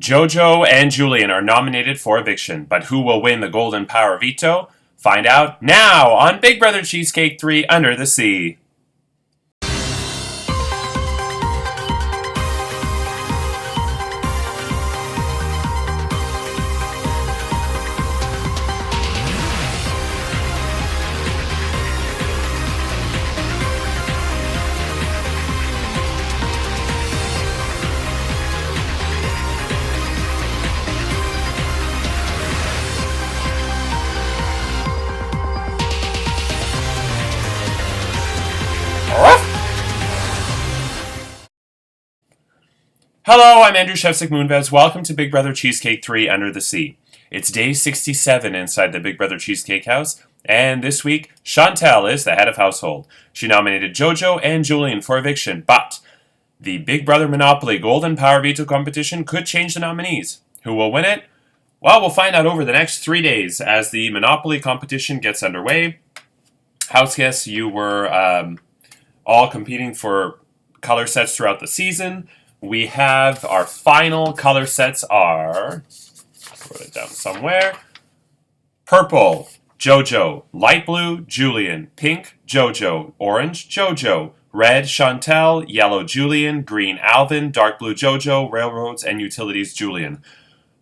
Jojo and Julian are nominated for eviction, but who will win the Golden Power Veto? Find out now on Big Brother Cheesecake 3 Under the Sea. Hello, I'm Andrew Shevsik Moonves. Welcome to Big Brother Cheesecake 3 Under the Sea. It's day 67 inside the Big Brother Cheesecake house, and this week, Chantel is the head of household. She nominated Jojo and Julian for eviction, but the Big Brother Monopoly Golden Power Veto competition could change the nominees. Who will win it? Well, we'll find out over the next 3 days as the Monopoly competition gets underway. House guests, you were all competing for color sets throughout the season. We have our final color sets are, wrote it down somewhere, purple, Jojo, light blue, Julian, pink, Jojo, orange, Jojo, red, Chantel, yellow, Julian, green, Alvin, dark blue, Jojo, railroads, and utilities, Julian.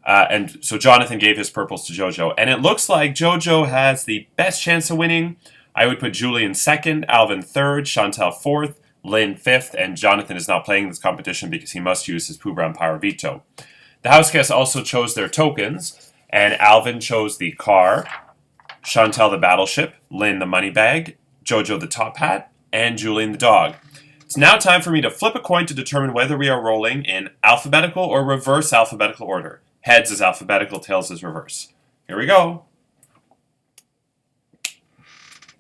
And so Jonathan gave his purples to Jojo. And it looks like Jojo has the best chance of winning. I would put Julian second, Alvin third, Chantel fourth, Lynn fifth, and Jonathan is not playing this competition because he must use his Pooh Brown Power Veto. The house guests also chose their tokens, and Alvin chose the car, Chantel the battleship, Lynn the money bag, Jojo the top hat, and Julian the dog. It's now time for me to flip a coin to determine whether we are rolling in alphabetical or reverse alphabetical order. Heads is alphabetical, tails is reverse. Here we go.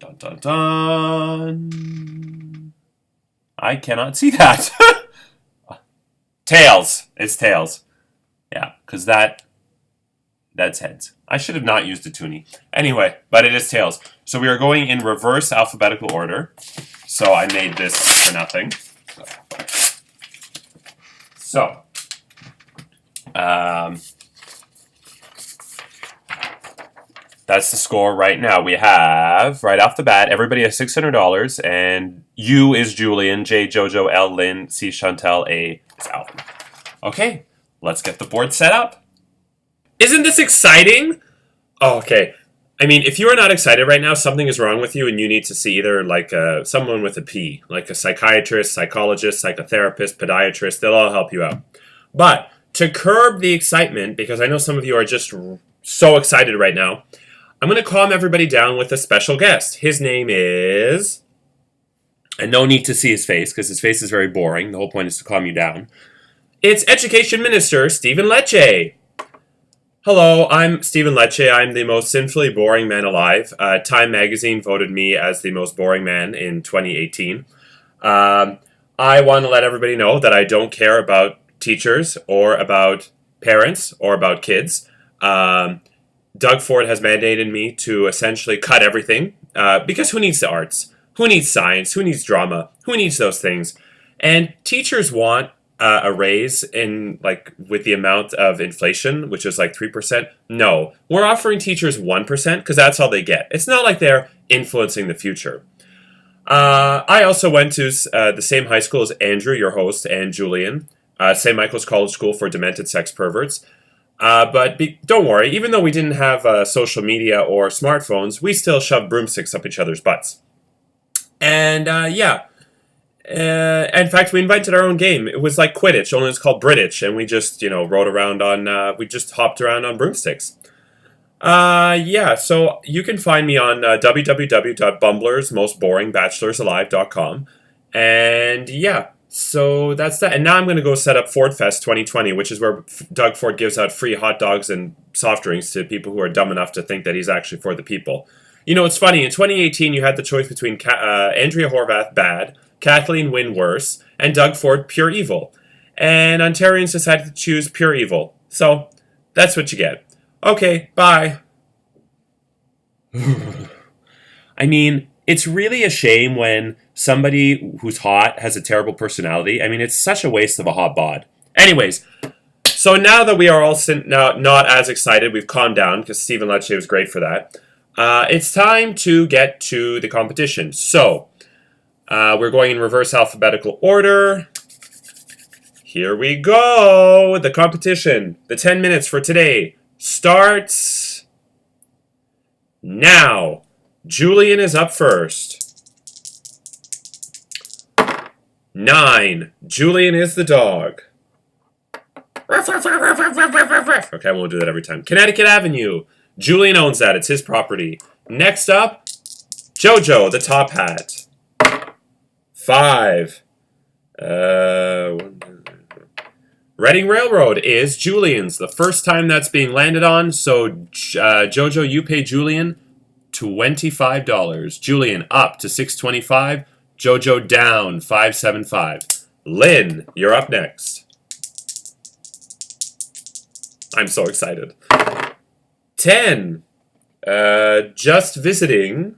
Dun dun dun. I cannot see that. Tails. It's tails. Yeah, because that's heads. I should have not used a toonie. Anyway, but it is tails. So we are going in reverse alphabetical order. So I made this for nothing. So, that's the score right now. We have, right off the bat, everybody has $600, and U is Julian, J, Jojo, L, Lynn, C, Chantel, A is Alvin. Okay, let's get the board set up. Isn't this exciting? Oh, okay. I mean, if you are not excited right now, something is wrong with you, and you need to see either like someone with a P, like a psychiatrist, psychologist, psychotherapist, podiatrist. They'll all help you out. But to curb the excitement, because I know some of you are just so excited right now, I'm going to calm everybody down with a special guest. His name is, and no need to see his face because his face is very boring. The whole point is to calm you down. It's Education Minister Stephen Lecce. Hello, I'm Stephen Lecce. I'm the most sinfully boring man alive. Time Magazine voted me as the most boring man in 2018. I want to let everybody know that I don't care about teachers or about parents or about kids. Doug Ford has mandated me to essentially cut everything, because who needs the arts? Who needs science? Who needs drama? Who needs those things? And teachers want a raise in, like, with the amount of inflation, which is like 3%. No, we're offering teachers 1% because that's all they get. It's not like they're influencing the future. I also went to the same high school as Andrew, your host, and Julian, St. Michael's College School for Demented Sex Perverts. But don't worry, even though we didn't have social media or smartphones, we still shoved broomsticks up each other's butts. And in fact, we invented our own game. It was like Quidditch, only it's called British, and we just, rode around on, we just hopped around on broomsticks. So you can find me on www.bumblersmostboringbacheloralive.com. And yeah. So that's that. And now I'm going to go set up Ford Fest 2020, which is where Doug Ford gives out free hot dogs and soft drinks to people who are dumb enough to think that he's actually for the people. You know, it's funny. In 2018, you had the choice between Andrea Horvath, bad, Kathleen Wynne, worse, and Doug Ford, pure evil. And Ontarians decided to choose pure evil. So that's what you get. Okay, bye. I mean, it's really a shame when somebody who's hot has a terrible personality. I mean, it's such a waste of a hot bod. Anyways, So now that we are all not as excited, we've calmed down because Stephen Lecce was great for that. It's time to get to the competition. So we're going in reverse alphabetical order. Here we go. The competition. The 10 minutes for today starts now. Julian is up first. 9. Julian is the dog. Okay, I won't do that every time. Connecticut Avenue. Julian owns that. It's his property. Next up, Jojo, the top hat. 5. Reading Railroad is Julian's. The first time that's being landed on. So, Jojo, you pay Julian $25. Julian up to $6.25. Jojo down $5.75. Lynn, you're up next. I'm so excited. 10. Just visiting.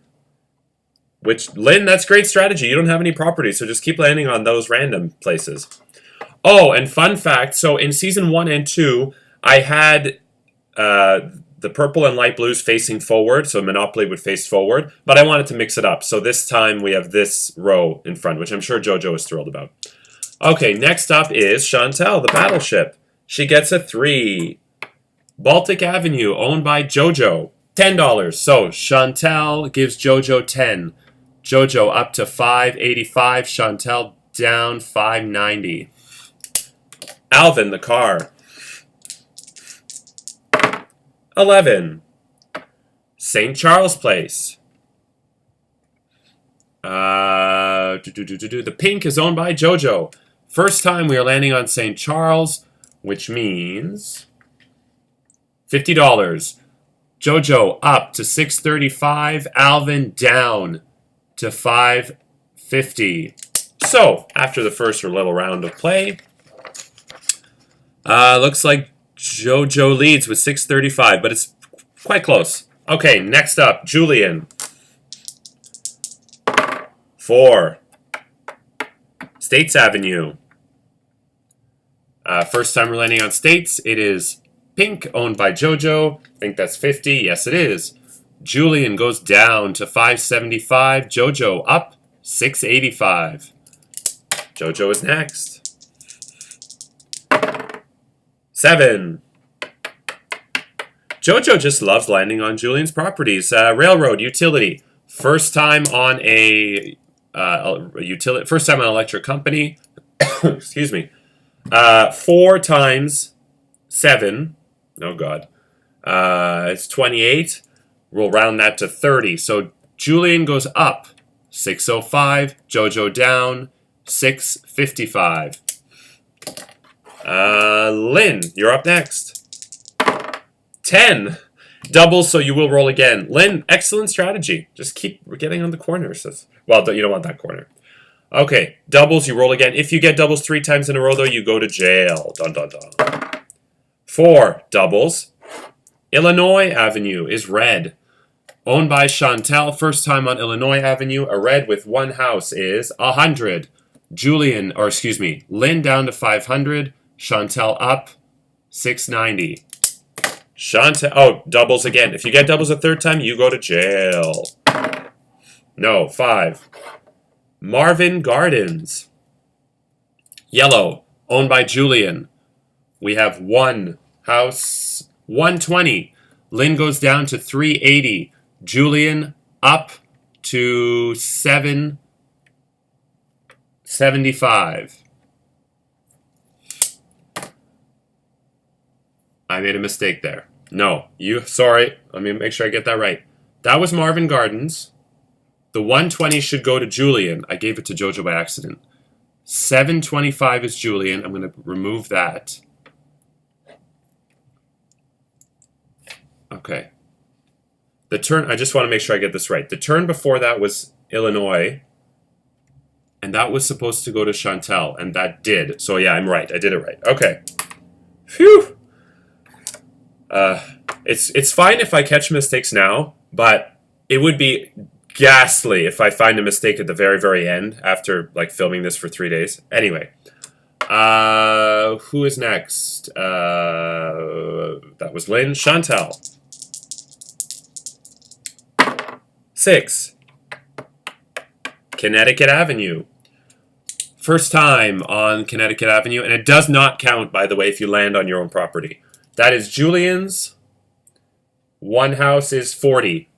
Which, Lynn, that's great strategy. You don't have any property, so just keep landing on those random places. Oh, and fun fact, so in season 1 and 2, I had the purple and light blues facing forward, so Monopoly would face forward, but I wanted to mix it up. So this time we have this row in front, which I'm sure Jojo is thrilled about. Okay, next up is Chantel, the battleship. She gets a 3. Baltic Avenue, owned by Jojo, $10. So Chantel gives Jojo 10. Jojo up to $5.85. Chantel down $5.90. Alvin, the car. 11. St. Charles Place. The pink is owned by Jojo. First time we are landing on St. Charles, which means $50. Jojo up to $6.35. Alvin down to $5.50. So, after the first little round of play, looks like Jojo leads with $6.35, but it's quite close. Okay, next up, Julian. 4. States Avenue. First time we're landing on States, it is pink, owned by Jojo. I think that's 50. Yes, it is. Julian goes down to $5.75. Jojo up $6.85. Jojo is next. 7. Jojo just loves landing on Julian's properties. Railroad utility. First time on a utility. First time on an electric company. Excuse me. 4 times 7. Oh God. It's 28. We'll round that to 30. So Julian goes up $6.05. Jojo down $6.55. Lynn, you're up next. 10. Doubles, so you will roll again. Lynn, excellent strategy. Just keep getting on the corners. Well, you don't want that corner. Okay, doubles, you roll again. If you get doubles 3 times in a row, though, you go to jail. Dun, dun, dun. 4. Doubles. Illinois Avenue is red. Owned by Chantel. First time on Illinois Avenue. A red with 1 house is 100. Lynn down to 500. Chantel up $6.90. Doubles again. If you get doubles a 3rd time, you go to jail. No, 5. Marvin Gardens. Yellow, owned by Julian. We have 1 house, 120. Lynn goes down to 380. Julian up to 775. I made a mistake there. No, sorry. Let me make sure I get that right. That was Marvin Gardens. The 120 should go to Julian. I gave it to Jojo by accident. 725 is Julian. I'm going to remove that. Okay. The turn, I just want to make sure I get this right. The turn before that was Illinois. And that was supposed to go to Chantel. And that did. So yeah, I'm right. I did it right. Okay. Phew. It's fine if I catch mistakes now, but it would be ghastly if I find a mistake at the very, very end after like filming this for 3 days. Anyway, Who is next? That was Lynn. Chantel. 6. Connecticut Avenue. First time on Connecticut Avenue, and it does not count, by the way, if you land on your own property. That is Julian's. One house is 40.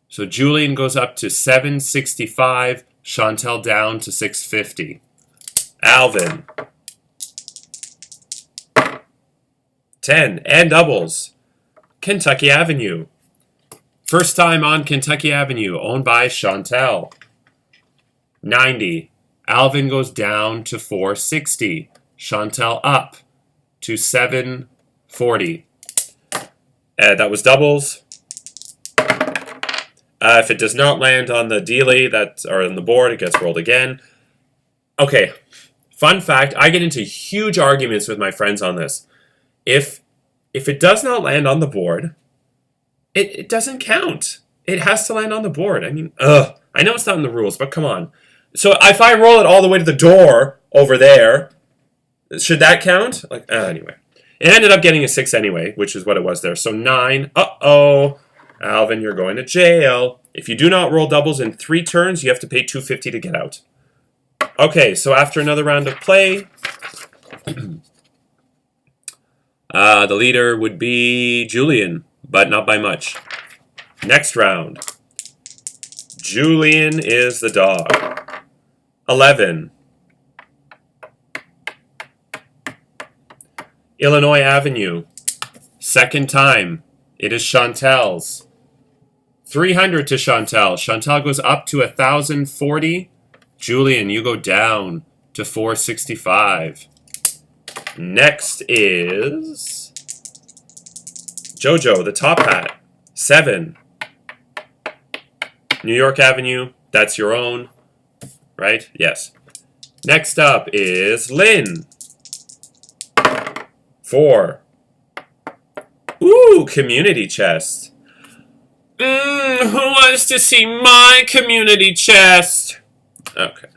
So Julian goes up to 765. Chantel down to 650. Alvin. 10. And doubles. Kentucky Avenue. First time on Kentucky Avenue, owned by Chantel. 90. Alvin goes down to 460. Chantel up to 740. That was doubles. If it does not land on the dealie or on the board, it gets rolled again. Okay, fun fact, I get into huge arguments with my friends on this. If it does not land on the board, it doesn't count. It has to land on the board. I mean, I know it's not in the rules, but come on. So if I roll it all the way to the door over there, should that count? Anyway. It ended up getting a 6 anyway, which is what it was there. So 9. Uh-oh. Alvin, you're going to jail. If you do not roll doubles in 3 turns, you have to pay $250 to get out. Okay, so after another round of play, the leader would be Julian, but not by much. Next round. Julian is the dog. 11. Illinois Avenue. Second time. It is Chantel's. 300 to Chantel. Chantel goes up to 1,040. Julian, you go down to 465. Next is Jojo, the top hat. 7. New York Avenue. That's your own. Right? Yes. Next up is Lynn. 4. Ooh, community chest. Who wants to see my community chest? Okay.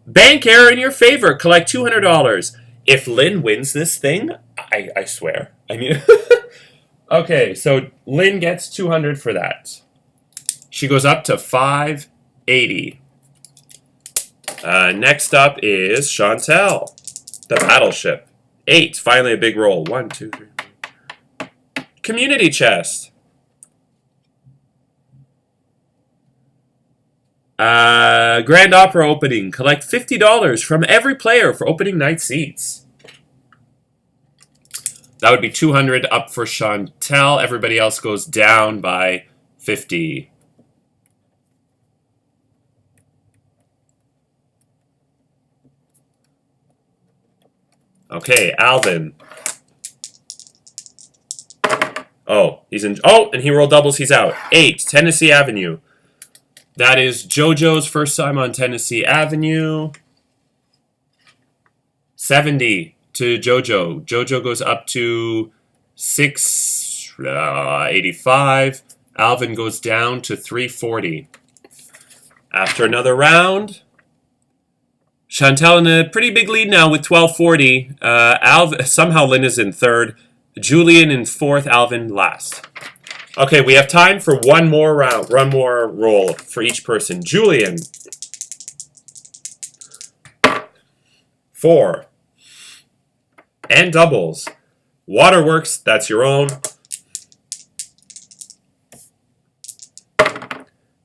Bank error in your favor. Collect $200. If Lynn wins this thing, I swear. I mean, okay, so Lynn gets 200 for that. She goes up to 580. Next up is Chantel, the battleship. 8. Finally a big roll. 1, 2, 3. Community chest. Grand Opera opening. Collect $50 from every player for opening night seats. That would be 200 up for Chantel. Everybody else goes down by 50. Okay, Alvin. Oh, he's in. Oh, and he rolled doubles. He's out. 8, Tennessee Avenue. That is JoJo's first time on Tennessee Avenue. 70 to JoJo. JoJo goes up to 685. Alvin goes down to 340. After another round, Chantel in a pretty big lead now with 1240. Somehow Lynn is in third. Julian in fourth. Alvin last. Okay, we have time for one more round. One more roll for each person. Julian. 4. And doubles. Waterworks, that's your own.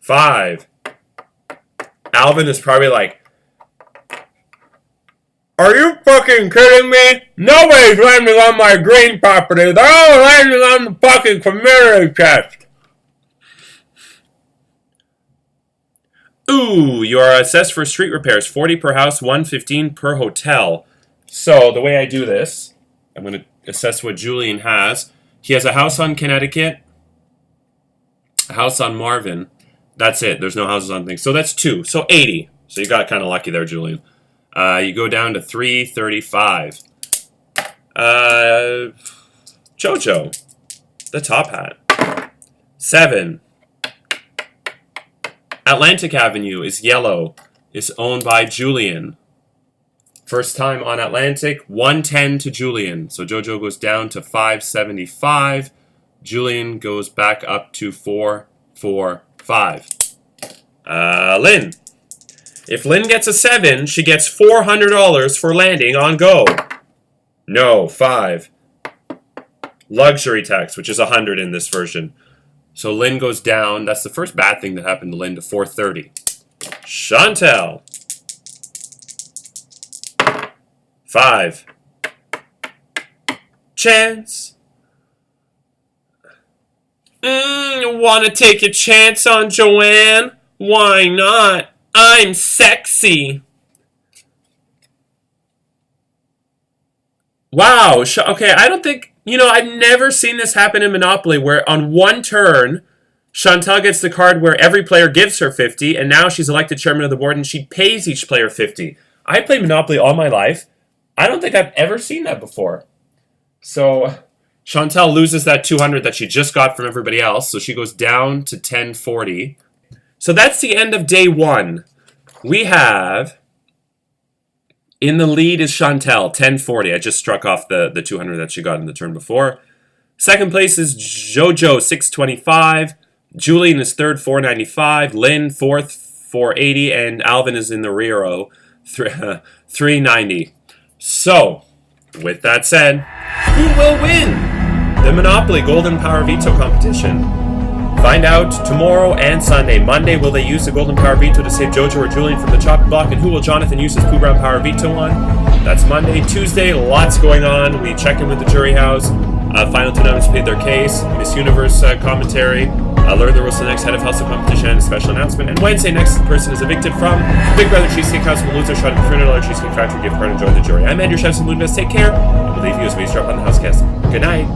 5. Alvin is probably like, are you fucking kidding me? Nobody's landing on my green property. They're all landing on the fucking community chest. Ooh, you are assessed for street repairs. 40 per house, 115 per hotel. So, the way I do this, I'm going to assess what Julian has. He has a house on Connecticut, a house on Marvin. That's it. There's no houses on things. So, that's 2. So, 80. So, you got kind of lucky there, Julian. You go down to 335. JoJo, the top hat. 7. Atlantic Avenue is yellow. is owned by Julian. First time on Atlantic, 110 to Julian. So Jojo goes down to 575. Julian goes back up to 445. Lynn. If Lynn gets a 7, she gets $400 for landing on go. No, 5. Luxury tax, which is 100 in this version. So Lynn goes down. That's the first bad thing that happened to Lynn, to 430. Chantel. 5. Chance. Want to take a chance on Joanne? Why not? I'm sexy. Wow. Okay, I don't think... I've never seen this happen in Monopoly, where on one turn, Chantal gets the card where every player gives her 50, and now she's elected chairman of the board, and she pays each player 50. I played Monopoly all my life. I don't think I've ever seen that before. So Chantal loses that 200 that she just got from everybody else, so she goes down to 1040. So that's the end of day 1. We have... In the lead is Chantel, 1040. I just struck off the 200 that she got in the turn before. Second place is Jojo, 625. Julian is third, 495. Lynn, fourth, 480. And Alvin is in the rear, 390. So, with that said, who will win the Monopoly Golden Power Veto competition? Find out tomorrow and Sunday. Monday, will they use the Golden Power Veto to save Jojo or Julian from the chopping block? And who will Jonathan use his Pooh Brown Power Veto on? That's Monday. Tuesday, lots going on. We check in with the jury house. Final two nominees paid their case. Miss Universe commentary. Learn the rules to the next head of house of competition and a special announcement. And Wednesday, next person is evicted from Big Brother Cheesecake House will lose their shot at the $300 Cheesecake Factory gift card and join the jury. I'm Andrew Chefs and Moonbest. Take care. And we'll leave you as we drop on the house guest. Good night.